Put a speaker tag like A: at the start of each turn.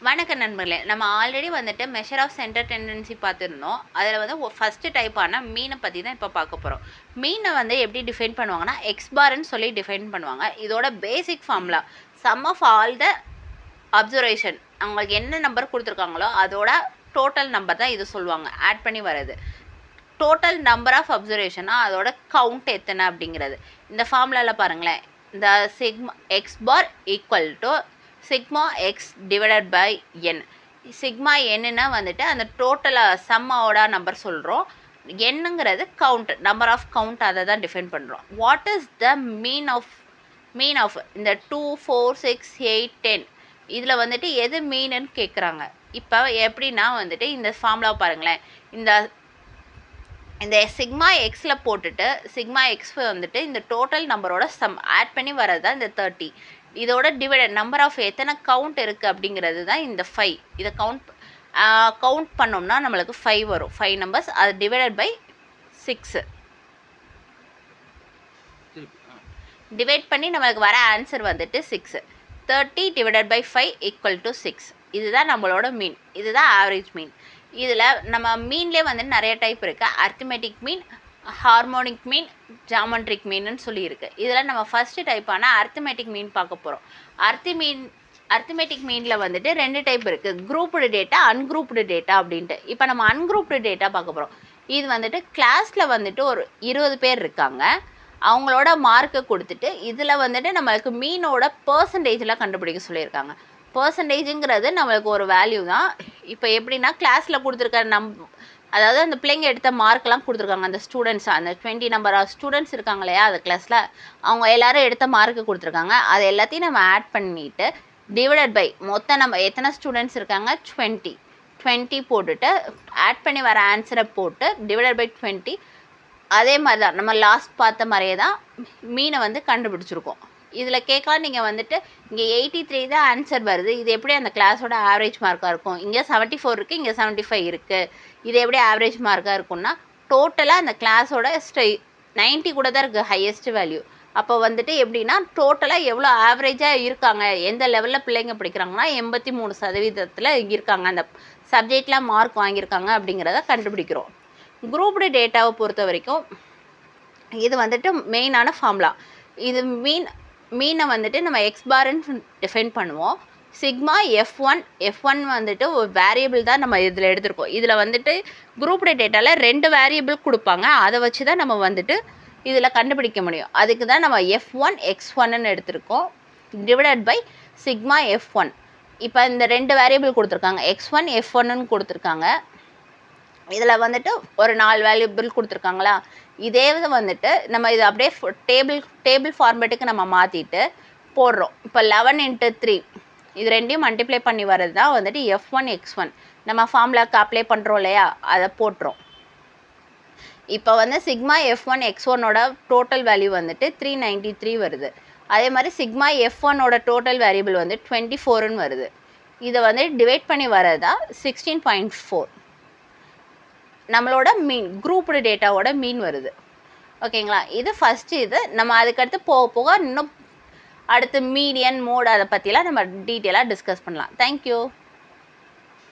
A: வணக்க நண்பர்களே, நம்ம ஆல்ரெடி வந்துட்டு மெஷர் ஆஃப் சென்டர் டெண்டன்சி பார்த்துருந்தோம். அதில் வந்து ஃபஸ்ட்டு டைப்பான மீனை பற்றி தான் இப்போ பார்க்க போகிறோம். மீனை வந்து எப்படி டிஃபைன் பண்ணுவாங்கன்னா, எக்ஸ் பார்ன்னு சொல்லி டிஃபைன் பண்ணுவாங்க. இதோட basic formula sum of all the observation, அவங்களுக்கு என்ன நம்பர் கொடுத்துருக்காங்களோ அதோட டோட்டல் நம்பர் தான் இது சொல்லுவாங்க, ஆட் பண்ணி வர்றது. டோட்டல் நம்பர் ஆஃப் அப்சர்வேஷனா அதோட கவுண்ட் எத்தனை அப்படிங்கிறது. இந்த ஃபார்முலாவில் பாருங்களேன், இந்த sigma x bar equal to sigma x divided by n. Sigma என்னன்னா வந்துட்டு அந்த டோட்டலாக சம்மாவோட நம்பர் சொல்கிறோம். என்னங்கிறது கவுண்ட், நம்பர் ஆஃப் கவுண்ட், அதை தான் டிஃபைன் பண்ணுறோம். What is the mean of இந்த 2, 4, 6, 8, 10 இதில் வந்துட்டு எது மீனுன்னு கேட்குறாங்க. இப்போ எப்படின்னா வந்துட்டு இந்த ஃபார்முலா பாருங்களேன், இந்த சிக்மா எக்ஸில் போட்டுட்டு சிக்மா எக்ஸ் வந்துட்டு இந்த டோட்டல் நம்பரோட சம் ஆட் பண்ணி வர்றது தான் இந்த 30. இதோட டிவைடட் நம்பர் ஆஃப் எத்தனை கவுண்ட் இருக்குது அப்படிங்கிறது தான் இந்த 5. இதை கவுண்ட் பண்ணோம்னா நம்மளுக்கு 5 வரும். 5 நம்பர்ஸ், அது டிவைடட் பை 6. டிவைட் பண்ணி நம்மளுக்கு வர ஆன்சர் வந்துட்டு 6. 30 டிவைடட் பை 5 ஈக்குவல் டு 6. இதுதான் நம்மளோட மீன், இதுதான் ஆவரேஜ் மீன். இதில் நம்ம மீன்லேயே வந்து நிறைய டைப் இருக்குது. Arithmetic mean, harmonic mean, geometric மீன்னு சொல்லியிருக்கு. இதில் நம்ம ஃபஸ்ட்டு டைப்பான அர்த்தமெட்டிக் மீன் பார்க்க போகிறோம். அர்த்தமெட்டிக் மீனில் வந்துட்டு 2 டைப் இருக்குது, குரூப்டு டேட்டா, அன்குரூப்டு டேட்டா அப்படின்ட்டு. இப்போ நம்ம அன்குரூப்டு டேட்டா பார்க்க போகிறோம். இது வந்துட்டு கிளாஸில் வந்துட்டு ஒரு 20 பேர் இருக்காங்க, அவங்களோட மார்க்கை கொடுத்துட்டு இதில் வந்துட்டு நம்மளுக்கு மீனோட பர்சன்டேஜில் கண்டுபிடிக்க சொல்லியிருக்காங்க. பர்சன்டேஜுங்கிறது நம்மளுக்கு ஒரு வேல்யூ தான். இப்போ எப்படின்னா கிளாஸில் கொடுத்துருக்க அதாவது அந்த பிள்ளைங்க எடுத்த மார்க்லாம் கொடுத்துருக்காங்க, அந்த ஸ்டூடெண்ட்ஸ், அந்த 20 நம்பர் ஆஃப் ஸ்டூடெண்ட்ஸ் இருக்காங்க இல்லையா அந்த கிளாஸில், அவங்க எல்லோரும் எடுத்த மார்க்கு கொடுத்துருக்காங்க. அது எல்லாத்தையும் நம்ம ஆட் பண்ணிவிட்டு டிவைடட் பை மொத்தம் நம்ம எத்தனை ஸ்டூடெண்ட்ஸ் இருக்காங்க 20 போட்டுட்டு ஆட் பண்ணி வர ஆன்சரை போட்டு டிவைடட் பை 20. அதே மாதிரி தான் நம்ம லாஸ்ட் பார்த்த மாதிரியே தான் மீனை வந்து கண்டுபிடிச்சிருக்கோம். இதில் கேட்கலாம் நீங்கள் வந்துட்டு இங்கே 83 தான் ஆன்சர் வருது, இது எப்படி அந்த கிளாஸோட ஆவரேஜ் மார்க்காக இருக்கும்? இங்கே 74 இருக்குது, இங்கே 75 இருக்குது, இது எப்படி ஆவரேஜ் மார்க்காக இருக்கும்னா டோட்டலாக அந்த கிளாஸோட 90 கூட தான் இருக்குது ஹையஸ்ட் வேல்யூ. அப்போ வந்துட்டு எப்படின்னா டோட்டலாக எவ்வளோ ஆவரேஜாக இருக்காங்க, எந்த லெவலில் பிள்ளைங்க படிக்கிறாங்கன்னா 83% இருக்காங்க, அந்த சப்ஜெக்டில் மார்க் வாங்கியிருக்காங்க அப்படிங்கிறத கண்டுபிடிக்கிறோம். குரூப்டு டேட்டாவை பொறுத்த வரைக்கும் இது வந்துட்டு மெயினான ஃபார்முலா. இது மீனை வந்துட்டு நம்ம எக்ஸ் பார்ன்னு டிஃபைன் பண்ணுவோம். சிக்மா எஃப் ஒன் வந்துட்டு ஒரு வேரியபிள் தான் நம்ம இதில் எடுத்திருக்கோம். இதில் வந்துட்டு குரூப்டு டேட்டாவில் 2 வேரியபிள் கொடுப்பாங்க, அதை வச்சு தான் நம்ம வந்துட்டு இதில் கண்டுபிடிக்க முடியும். அதுக்கு தான் நம்ம F1 X1ன்னு எடுத்திருக்கோம், டிவைடட் பை சிக்மா F1. இப்போ இந்த 2 வேரியபிள் கொடுத்துருக்காங்க, X1 F1ன்னு கொடுத்துருக்காங்க. இதில் வந்துட்டு ஒரு 4 வேல்யூபிள் கொடுத்துருக்காங்களா, இதே வந்துட்டு நம்ம இது அப்படியே டேபிள் ஃபார்மேட்டுக்கு நம்ம மாற்றிட்டு போடுறோம். இப்போ 11 × 3 இது ரெண்டையும் மல்டிப்ளை பண்ணி வர்றது தான் வந்துட்டு F1 X1. நம்ம ஃபார்முலாக்கு அப்ளை பண்ணுறோம் இல்லையா, அதை போட்டுறோம். இப்போ வந்து சிக்மா F1 X1ஓட டோட்டல் வேல்யூ வந்துட்டு 393 வருது. அதே மாதிரி சிக்மா F1ஓட டோட்டல் வேரியபிள் வந்து 24ன்னு வருது. இதை வந்து டிவைட் பண்ணி வர்றதா 16.4 நம்மளோட மீன், குரூப்டு டேட்டாவோட மீன் வருது. ஓகேங்களா, இது ஃபஸ்ட்டு. இது நம்ம அதுக்கடுத்து போக போக இன்னும் அடுத்து மீடியன், மோட், அதை பற்றிலாம் நம்ம டீட்டெயிலாக டிஸ்கஸ் பண்ணலாம். தேங்க்யூ.